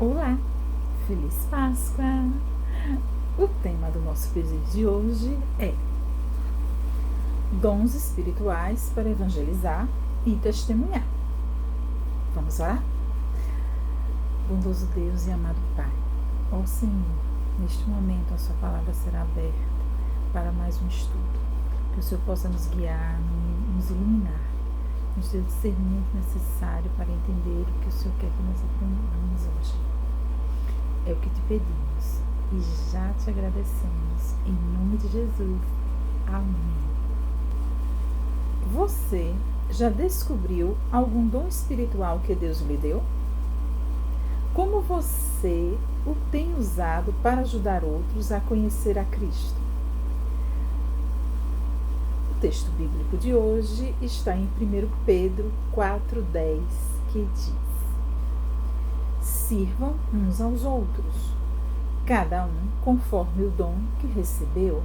Olá, Feliz Páscoa! O tema do nosso presídio de hoje é dons espirituais para evangelizar e testemunhar. Vamos orar? Bondoso Deus e amado Pai, ó Senhor, neste momento a sua palavra será aberta para mais um estudo, que o Senhor possa nos guiar, nos iluminar, nos dê o discernimento necessário para entender o que o Senhor quer que nós aprendamos hoje. É o que te pedimos e já te agradecemos, em nome de Jesus. Amém. Você já descobriu algum dom espiritual que Deus lhe deu? Como você o tem usado para ajudar outros a conhecer a Cristo? O texto bíblico de hoje está em 1 Pedro 4,10, que diz: sirvam uns aos outros, cada um conforme o dom que recebeu,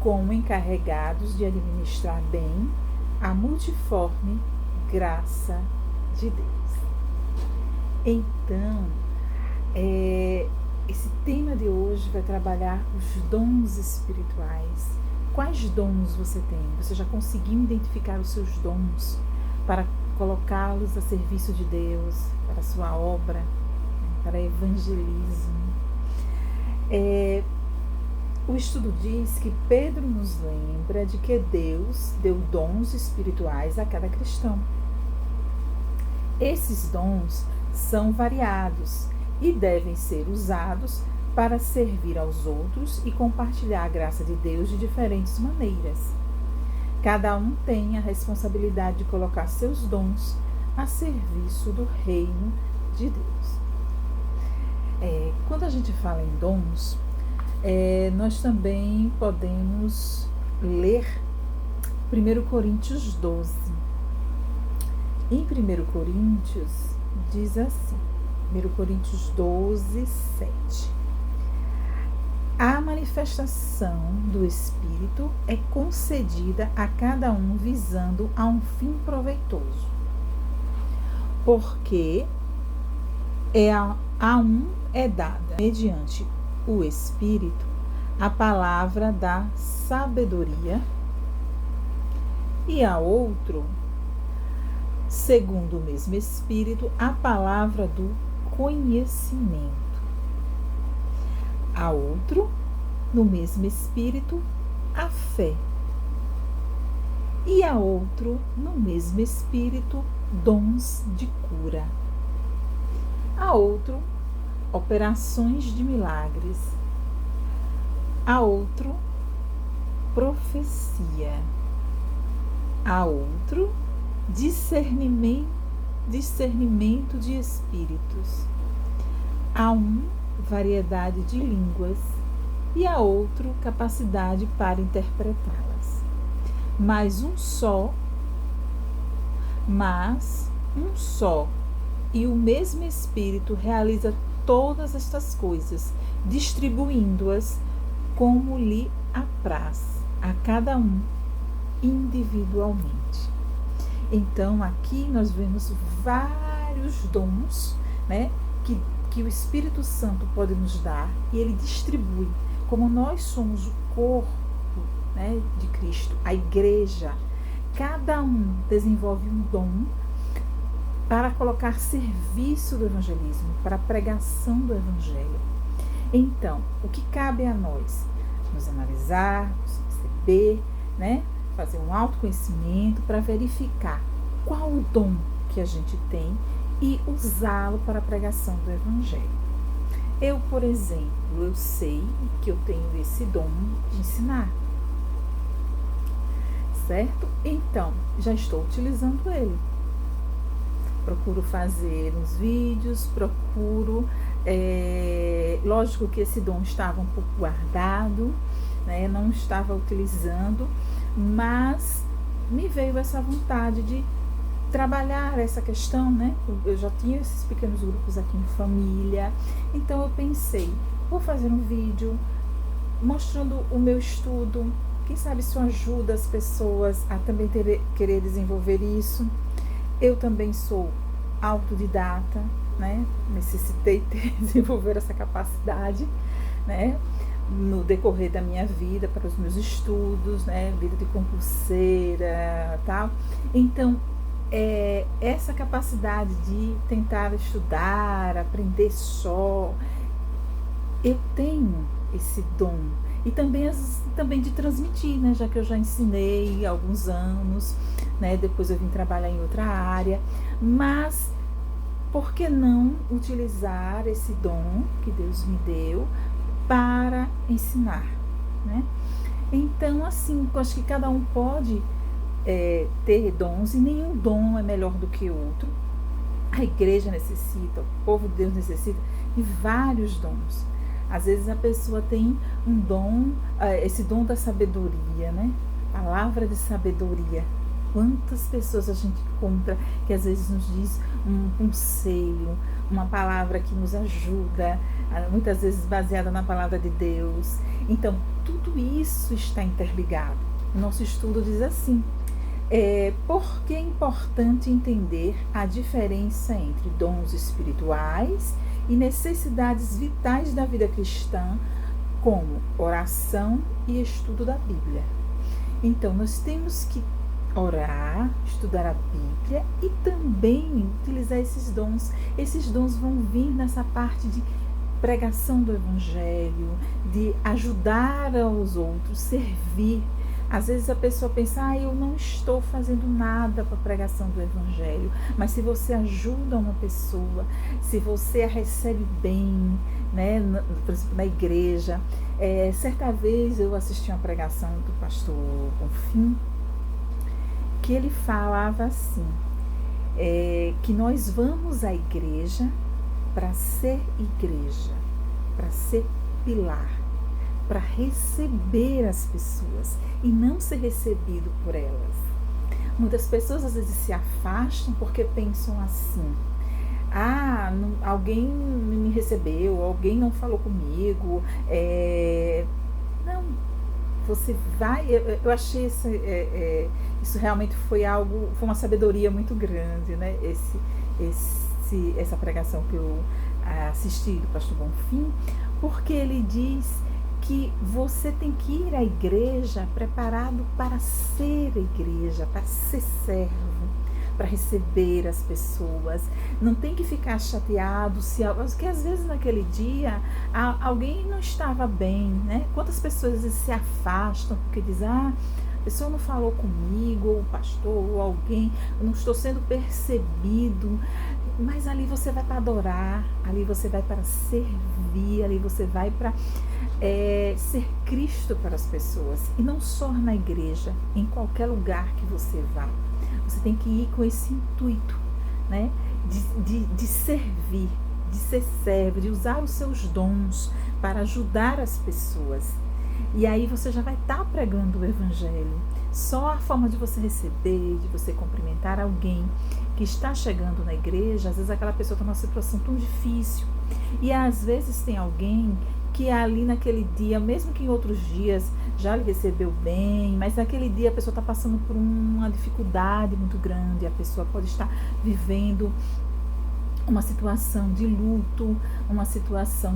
como encarregados de administrar bem a multiforme graça de Deus. Então, esse tema de hoje vai trabalhar os dons espirituais. Quais dons você tem? Você já conseguiu identificar os seus dons para colocá-los a serviço de Deus, para a sua obra, para evangelismo? O estudo diz que Pedro nos lembra de que Deus deu dons espirituais a cada cristão. Esses dons são variados e devem ser usados para servir aos outros e compartilhar a graça de Deus de diferentes maneiras. Cada um tem a responsabilidade de colocar seus dons a serviço do reino de Deus. Quando a gente fala em dons, nós também podemos ler 1 Coríntios 12. Em 1 Coríntios diz assim, 1 Coríntios 12, 7. A manifestação do Espírito é concedida a cada um visando a um fim proveitoso, porque a um é dada, mediante o Espírito, a palavra da sabedoria, e a outro, segundo o mesmo Espírito, a palavra do conhecimento. A outro, no mesmo Espírito, a fé. E a outro, no mesmo Espírito, dons de cura. A outro, operações de milagres. A outro, profecia. A outro, discernimento de espíritos. A um, variedade de línguas, e a outro, capacidade para interpretá-las. Mas um só e o mesmo Espírito realiza todas estas coisas, distribuindo-as como lhe apraz a cada um individualmente. Então, aqui nós vemos vários dons, né, que o Espírito Santo pode nos dar, e ele distribui. Como nós somos o corpo, né, de Cristo, a igreja, cada um desenvolve um dom para colocar serviço do evangelismo, para a pregação do evangelho. Então, o que cabe a nós? Nos analisar, nos perceber, né, fazer um autoconhecimento para verificar qual o dom que a gente tem e usá-lo para a pregação do evangelho. Eu, por exemplo, eu sei que eu tenho esse dom de ensinar, certo? Então, já estou utilizando ele. Procuro fazer uns vídeos, lógico que esse dom estava um pouco guardado, né? Não estava utilizando, mas me veio essa vontade de trabalhar essa questão, né? Eu já tinha esses pequenos grupos aqui em família, então eu pensei, vou fazer um vídeo mostrando o meu estudo, quem sabe isso ajuda as pessoas a também querer desenvolver isso. Eu também sou autodidata, né? Necessitei desenvolver essa capacidade, né? No decorrer da minha vida, para os meus estudos, né? Vida de concurseira, tal. Então, essa capacidade de tentar estudar, aprender só, eu tenho esse dom. E também de transmitir, né? Já que eu já ensinei há alguns anos, né? Depois eu vim trabalhar em outra área. Mas por que não utilizar esse dom que Deus me deu para ensinar, né? Então, assim, eu acho que cada um pode ter dons e nenhum dom é melhor do que o outro. A igreja necessita, o povo de Deus necessita de vários dons. Às vezes a pessoa tem um dom, esse dom da sabedoria, né? Palavra de sabedoria. Quantas pessoas a gente encontra que às vezes nos diz um conselho, uma palavra que nos ajuda, muitas vezes baseada na palavra de Deus. Então, tudo isso está interligado. O nosso estudo diz assim: porque é importante entender a diferença entre dons espirituais e necessidades vitais da vida cristã, como oração e estudo da Bíblia. Então, nós temos que orar, estudar a Bíblia e também utilizar esses dons. Esses dons vão vir nessa parte de pregação do Evangelho, de ajudar aos outros, servir. Às vezes a pessoa pensa, eu não estou fazendo nada para a pregação do Evangelho. Mas se você ajuda uma pessoa, se você a recebe bem, né, por exemplo, na igreja. Certa vez eu assisti uma pregação do pastor Bonfim, que ele falava assim, que nós vamos à igreja para ser igreja, para ser pilar, para receber as pessoas e não ser recebido por elas. Muitas pessoas às vezes se afastam porque pensam assim: alguém me recebeu, alguém não falou comigo. Não, você vai. Eu achei isso realmente foi uma sabedoria muito grande, né? Essa pregação que eu assisti do pastor Bonfim, porque ele diz que você tem que ir à igreja preparado para ser igreja, para ser servo, para receber as pessoas. Não tem que ficar chateado porque às vezes naquele dia alguém não estava bem, né? Quantas pessoas às vezes se afastam porque dizem, a pessoa não falou comigo, ou o pastor, ou alguém, eu não estou sendo percebido. Mas ali você vai para adorar, ali você vai para servir, ali você vai para ser Cristo para as pessoas. E não só na igreja, em qualquer lugar que você vá. Você tem que ir com esse intuito, né? De servir, de ser servo, de usar os seus dons para ajudar as pessoas. E aí você já vai estar pregando o Evangelho. Só a forma de você receber, de você cumprimentar alguém que está chegando na igreja, às vezes aquela pessoa está numa situação tão difícil. E às vezes tem alguém que ali naquele dia, mesmo que em outros dias já lhe recebeu bem, mas naquele dia a pessoa está passando por uma dificuldade muito grande, a pessoa pode estar vivendo uma situação de luto, uma situação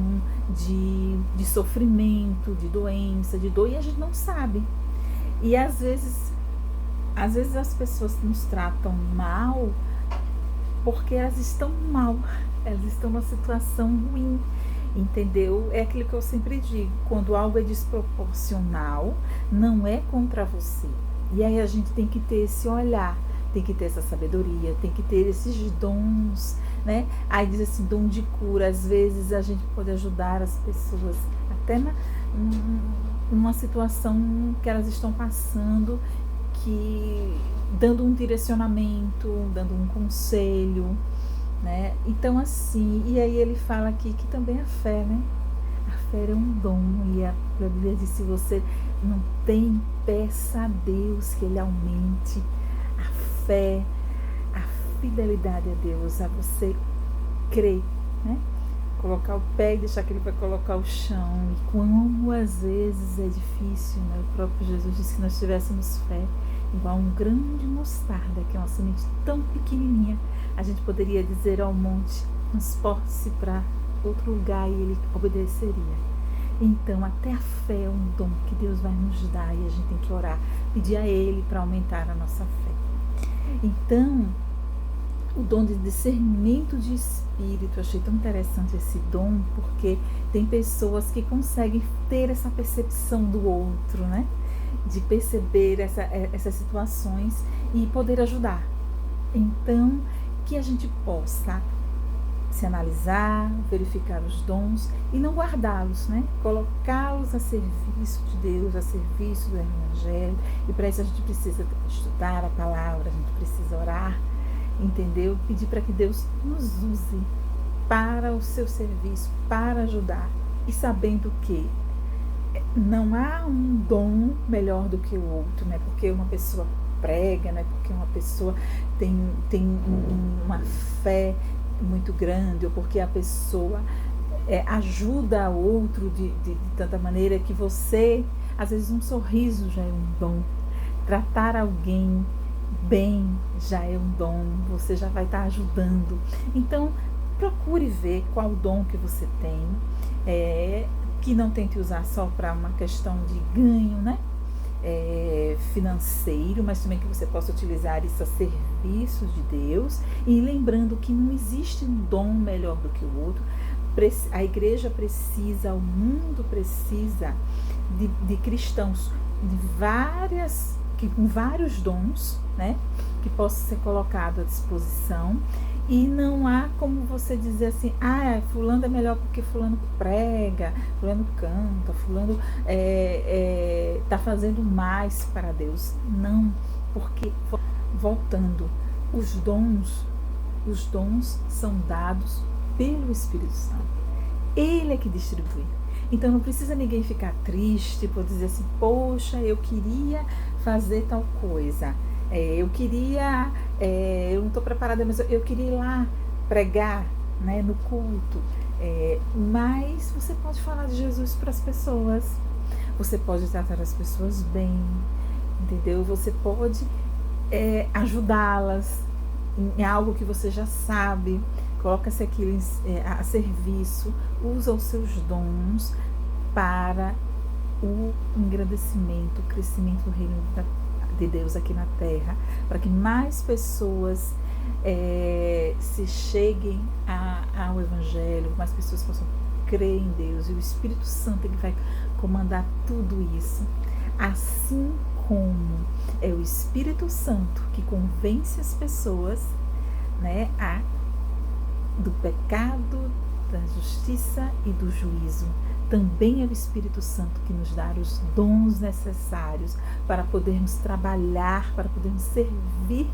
de sofrimento, de doença, de dor, e a gente não sabe. E às vezes as pessoas nos tratam mal porque elas estão mal, elas estão numa situação ruim, entendeu? É aquilo que eu sempre digo, quando algo é desproporcional, não é contra você. E aí a gente tem que ter esse olhar, tem que ter essa sabedoria, tem que ter esses dons, né? Aí diz assim, dom de cura. Às vezes a gente pode ajudar as pessoas até numa situação que elas estão passando, dando um direcionamento, dando um conselho, né? Então assim, e aí ele fala aqui que também a fé, né? A fé é um dom, e a Bíblia diz, se você não tem, peça a Deus que Ele aumente a fé, a fidelidade a Deus, a você crer, né? Colocar o pé e deixar que Ele vai colocar o chão. E como às vezes é difícil, né? O próprio Jesus disse que nós tivéssemos fé igual um grão de mostarda, que é uma semente tão pequenininha, a gente poderia dizer ao monte, transporte-se para outro lugar e ele obedeceria. Então, até a fé é um dom que Deus vai nos dar e a gente tem que orar, pedir a Ele para aumentar a nossa fé. Então, o dom de discernimento de espírito, eu achei tão interessante esse dom, porque tem pessoas que conseguem ter essa percepção do outro, né? De perceber essas situações e poder ajudar. Então, que a gente possa se analisar, verificar os dons e não guardá-los, né? Colocá-los a serviço de Deus, a serviço do Evangelho. E para isso a gente precisa estudar a palavra, a gente precisa orar, entendeu? Pedir para que Deus nos use para o seu serviço, para ajudar. E sabendo que não há um dom melhor do que o outro, né? Porque uma pessoa prega, né? Porque uma pessoa tem uma fé muito grande, ou porque a pessoa ajuda o outro de tanta maneira que você, às vezes um sorriso já é um dom, tratar alguém bem já é um dom, você já vai estar ajudando. Então procure ver qual dom que você tem, que não tente usar só para uma questão de ganho, né? Financeiro, mas também que você possa utilizar isso a serviço de Deus, e lembrando que não existe um dom melhor do que o outro. A igreja precisa, o mundo precisa de cristãos com vários dons, né, que possam ser colocados à disposição. E não há como você dizer assim, fulano é melhor porque fulano prega, fulano canta, fulano está fazendo mais para Deus. Não, porque, voltando, os dons são dados pelo Espírito Santo. Ele é que distribui. Então não precisa ninguém ficar triste por dizer assim, poxa, eu queria fazer tal coisa. Eu queria, eu não estou preparada, mas eu queria ir lá pregar, né, no culto. Mas você pode falar de Jesus para as pessoas, você pode tratar as pessoas bem, entendeu? Você pode ajudá-las em algo que você já sabe, coloca-se aquilo a serviço, usa os seus dons para o engrandecimento, o crescimento do reino de Deus aqui na terra, para que mais pessoas se cheguem ao Evangelho, mais pessoas possam crer em Deus, e o Espírito Santo ele vai comandar tudo isso. Assim como é o Espírito Santo que convence as pessoas, né, do pecado, da justiça e do juízo, também é o Espírito Santo que nos dá os dons necessários para podermos trabalhar, para podermos servir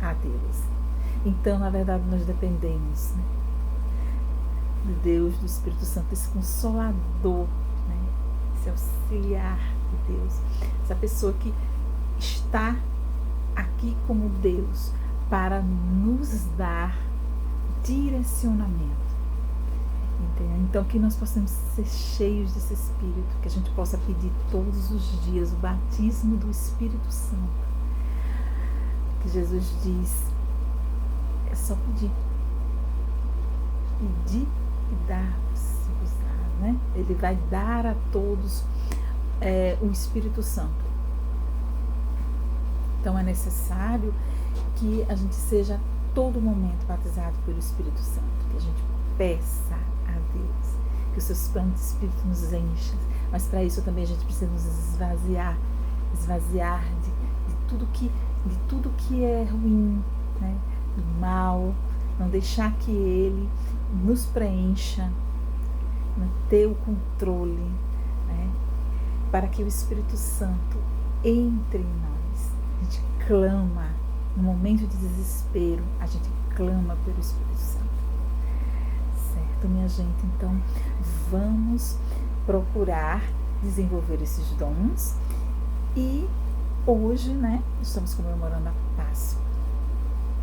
a Deus. Então, na verdade, nós dependemos, né, de Deus, do Espírito Santo, esse consolador, né, esse auxiliar de Deus, essa pessoa que está aqui como Deus para nos dar direcionamento. Entendeu? Então, que nós possamos ser cheios desse Espírito, que a gente possa pedir todos os dias o batismo do Espírito Santo. Que Jesus diz, é só pedir. Pedir e dar-se-vos-á, né? Ele vai dar a todos o Espírito Santo. Então, é necessário que a gente seja todo momento batizado pelo Espírito Santo, que a gente peça a Deus, que os seus planos de Espírito nos enchem, mas para isso também a gente precisa nos esvaziar de tudo que é ruim, né? Do mal, não deixar que ele nos preencha, manter o controle, né? Para que o Espírito Santo entre em nós. A gente clama, no momento de desespero, a gente clama pelo Espírito Santo. Certo, minha gente? Então, vamos procurar desenvolver esses dons. E hoje, né, estamos comemorando a Páscoa,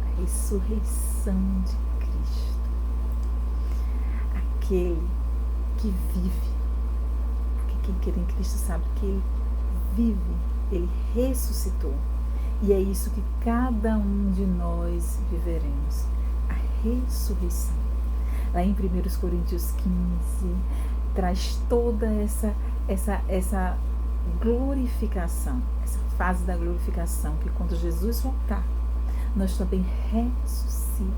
a ressurreição de Cristo. Aquele que vive, porque quem crê em Cristo sabe que ele vive, ele ressuscitou. E é isso que cada um de nós viveremos, a ressurreição. Lá em 1 Coríntios 15, traz toda essa glorificação, essa fase da glorificação, que quando Jesus voltar, nós também ressuscitaremos.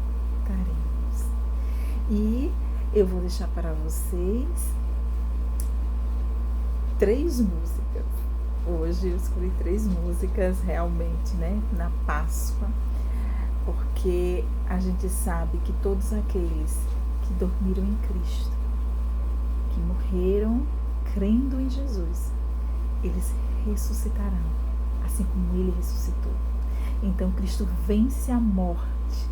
E eu vou deixar para vocês 3 músicas. Hoje eu escolhi 3 músicas realmente, né, na Páscoa, porque a gente sabe que todos aqueles que dormiram em Cristo, que morreram crendo em Jesus, eles ressuscitarão, assim como ele ressuscitou. Então Cristo vence a morte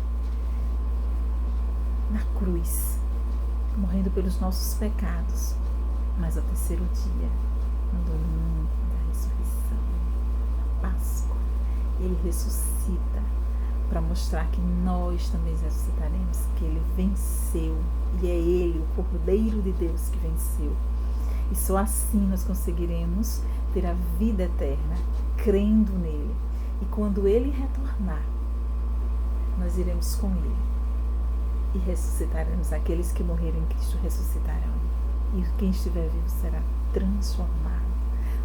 na cruz, morrendo pelos nossos pecados, mas ao terceiro dia, no domingo da ressurreição, na Páscoa, ele ressuscita para mostrar que nós também ressuscitaremos, que ele venceu, e é ele, o Cordeiro de Deus, que venceu. E só assim nós conseguiremos ter a vida eterna, crendo nele. E quando ele retornar, nós iremos com ele e ressuscitaremos. Aqueles que morreram em Cristo ressuscitarão. E quem estiver vivo será transformado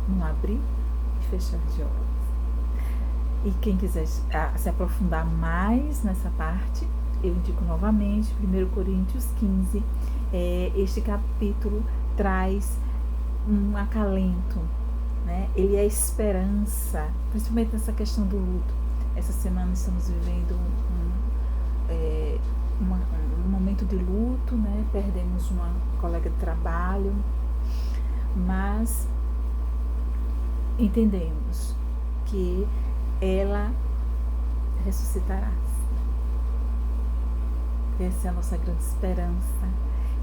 num abrir e fechar de olhos. E quem quiser se aprofundar mais nessa parte, eu indico novamente 1 Coríntios 15. Este capítulo traz um acalento, né? Ele é esperança, principalmente nessa questão do luto. Essa semana estamos vivendo um momento de luto, né? Perdemos uma colega de trabalho, mas entendemos que ela ressuscitará. Essa é a nossa grande esperança,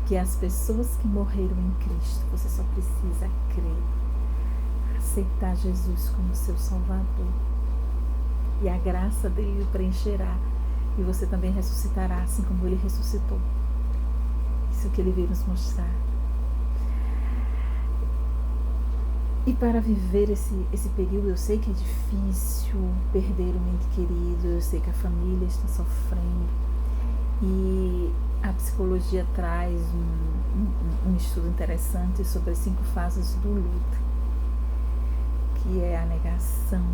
que as pessoas que morreram em Cristo, você só precisa crer, aceitar Jesus como seu Salvador, e a graça dele preencherá, e você também ressuscitará, assim como ele ressuscitou. Isso é o que ele veio nos mostrar. E para viver esse período, eu sei que é difícil perder um ente querido, eu sei que a família está sofrendo, e a psicologia traz um estudo interessante sobre as 5 fases do luto, que é a negação,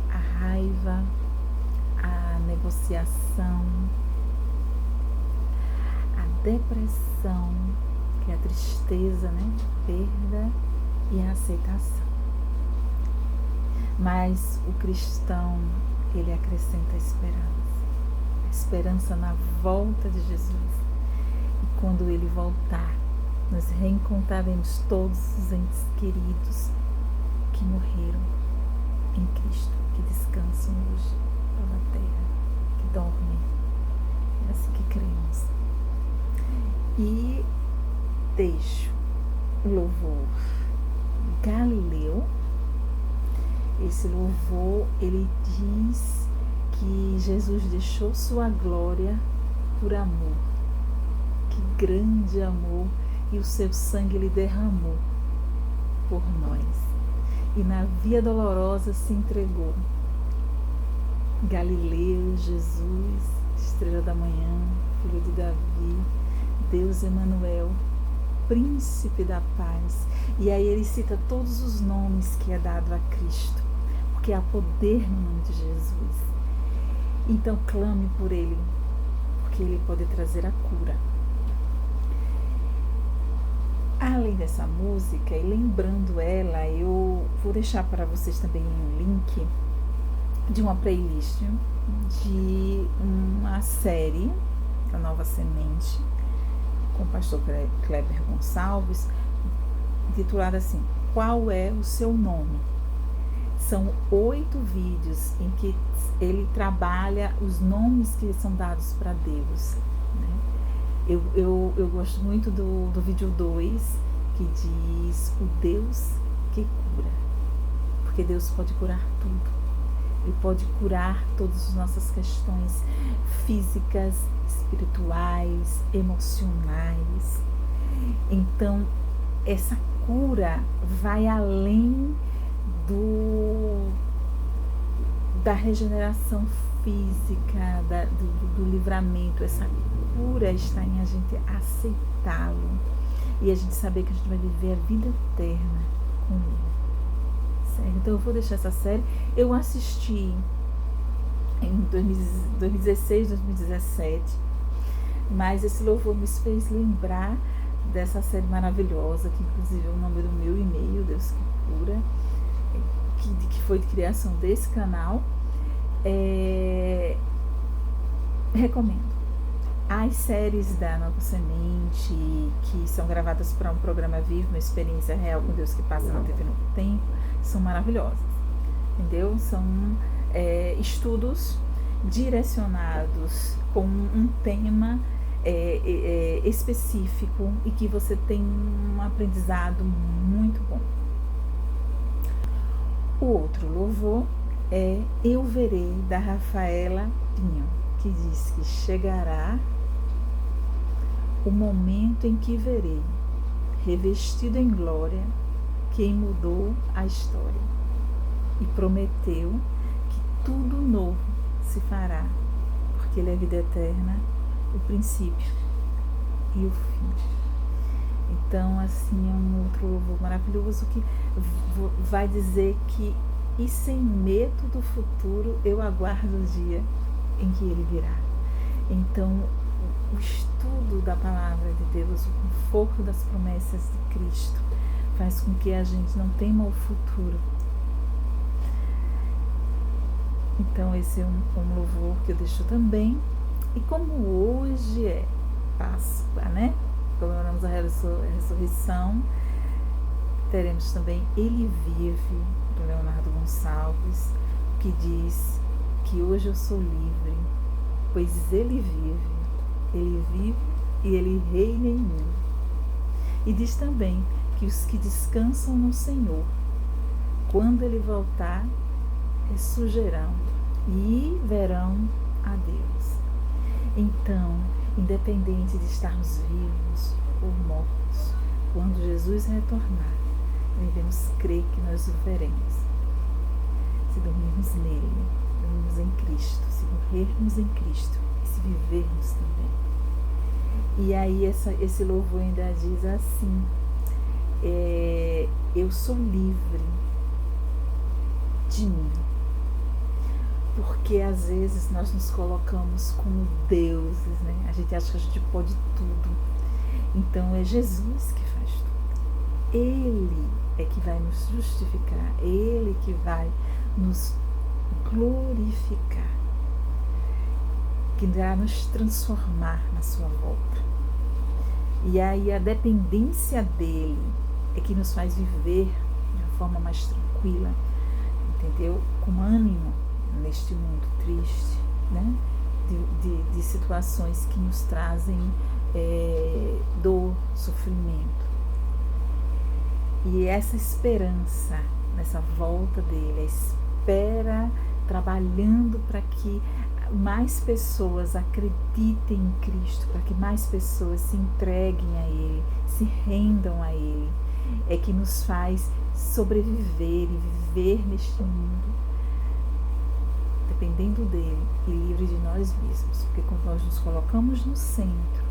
a raiva, a negociação, a depressão, que é a tristeza, né? Perda, e a aceitação. Mas o cristão, ele acrescenta a esperança na volta de Jesus. E quando ele voltar, nós reencontraremos todos os entes queridos que morreram em Cristo, que descansam hoje pela terra, que dormem. É assim que cremos. E deixo o louvor Galileu. Esse louvor, ele diz que Jesus deixou sua glória por amor. Que grande amor, e o seu sangue ele derramou por nós. E na via dolorosa se entregou. Galileu, Jesus, estrela da manhã, filho de Davi, Deus Emanuel, príncipe da paz. E aí ele cita todos os nomes que é dado a Cristo, porque há poder no nome de Jesus. Então clame por ele, porque ele pode trazer a cura. Além dessa música, e lembrando ela, eu vou deixar para vocês também um link de uma playlist de uma série da Nova Semente, com o pastor Kleber Gonçalves, titulada assim: Qual é o seu nome? São 8 vídeos em que ele trabalha os nomes que são dados para Deus, né? Eu gosto muito do vídeo 2, que diz o Deus que cura, porque Deus pode curar tudo. Ele pode curar todas as nossas questões físicas, espirituais, emocionais. Então, essa cura vai além da regeneração física, do livramento. Essa cura está em a gente aceitá-lo e a gente saber que a gente vai viver a vida eterna com ele. Certo? Então eu vou deixar essa série. Eu assisti em 2016, 2017, mas esse louvor me fez lembrar dessa série maravilhosa, que inclusive é o nome do meu e-mail, Deus que Cura, que foi de criação desse canal. Recomendo. As séries da Nova Semente, que são gravadas para um programa vivo, uma experiência real com Deus que passa na TV Novo Tempo, são maravilhosas, entendeu? São estudos direcionados com um tema específico e que você tem um aprendizado muito bom. O outro louvor é Eu Verei, da Rafaela Pinho, que diz que chegará o momento em que verei, revestido em glória, quem mudou a história e prometeu que tudo novo se fará, porque ele é a vida eterna, o princípio e o fim. Então, assim, é um outro louvor maravilhoso que vai dizer que, e sem medo do futuro, eu aguardo o dia em que ele virá. Então, o estudo da palavra de Deus, o conforto das promessas de Cristo, faz com que a gente não tema o futuro. Então, esse é um louvor que eu deixo também. E como hoje é Páscoa, né? Comemoramos a ressurreição, teremos também Ele Vive, do Leonardo Gonçalves, que diz que hoje eu sou livre, pois Ele vive e Ele reina em mim. E diz também que os que descansam no Senhor, quando Ele voltar, ressurgirão e verão a Deus. Então, independente de estarmos vivos ou mortos, quando Jesus retornar, devemos crer que nós o veremos. Se dormirmos nele, dormirmos em Cristo, se morrermos em Cristo e se vivermos também. E aí esse louvor ainda diz assim, eu sou livre de mim. Porque às vezes nós nos colocamos como deuses, né? A gente acha que a gente pode tudo. Então é Jesus que faz tudo. Ele é que vai nos justificar, Ele que vai nos glorificar, que irá nos transformar na sua volta. E aí a dependência dele é que nos faz viver de uma forma mais tranquila, entendeu? Com ânimo neste mundo triste, né? De situações que nos trazem dor, sofrimento. E essa esperança nessa volta dele, a espera trabalhando para que mais pessoas acreditem em Cristo, para que mais pessoas se entreguem a Ele, se rendam a Ele, é que nos faz sobreviver e viver neste mundo dependendo dele e livre de nós mesmos, porque quando nós nos colocamos no centro,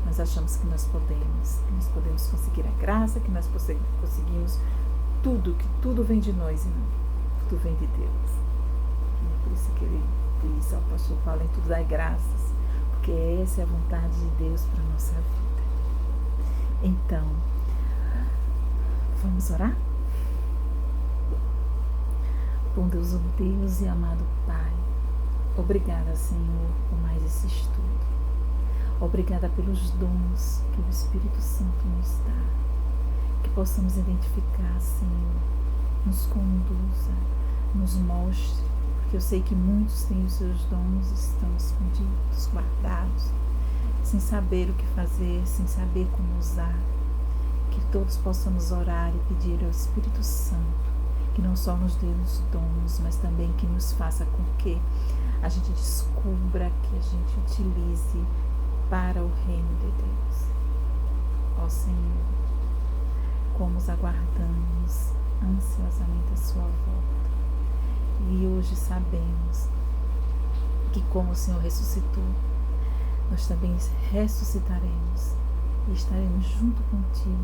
nós achamos que nós podemos conseguir a graça, que nós conseguimos tudo, que tudo vem de nós e não, tudo vem de Deus. E por isso que ele diz ao apóstolo Paulo, em tudo dai graças, porque essa é a vontade de Deus para a nossa vida. Então, vamos orar? Bondoso Deus e amado Pai, obrigada, Senhor, por mais esse estudo. Obrigada pelos dons que o Espírito Santo nos dá. Que possamos identificar, Senhor, nos conduza, nos mostre, porque eu sei que muitos têm os seus dons, estão escondidos, guardados, sem saber o que fazer, sem saber como usar. Que todos possamos orar e pedir ao Espírito Santo que não só nos dê os dons, mas também que nos faça com que a gente descubra, que a gente utilize para o reino de Deus. Ó Senhor, como os aguardamos ansiosamente a sua volta. E hoje sabemos que, como o Senhor ressuscitou, nós também ressuscitaremos e estaremos junto contigo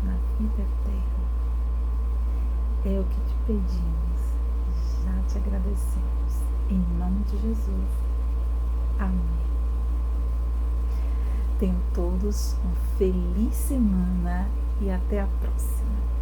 na vida eterna. É o que te pedimos, já te agradecemos. Em nome de Jesus. Amém. Tenham todos uma feliz semana e até a próxima.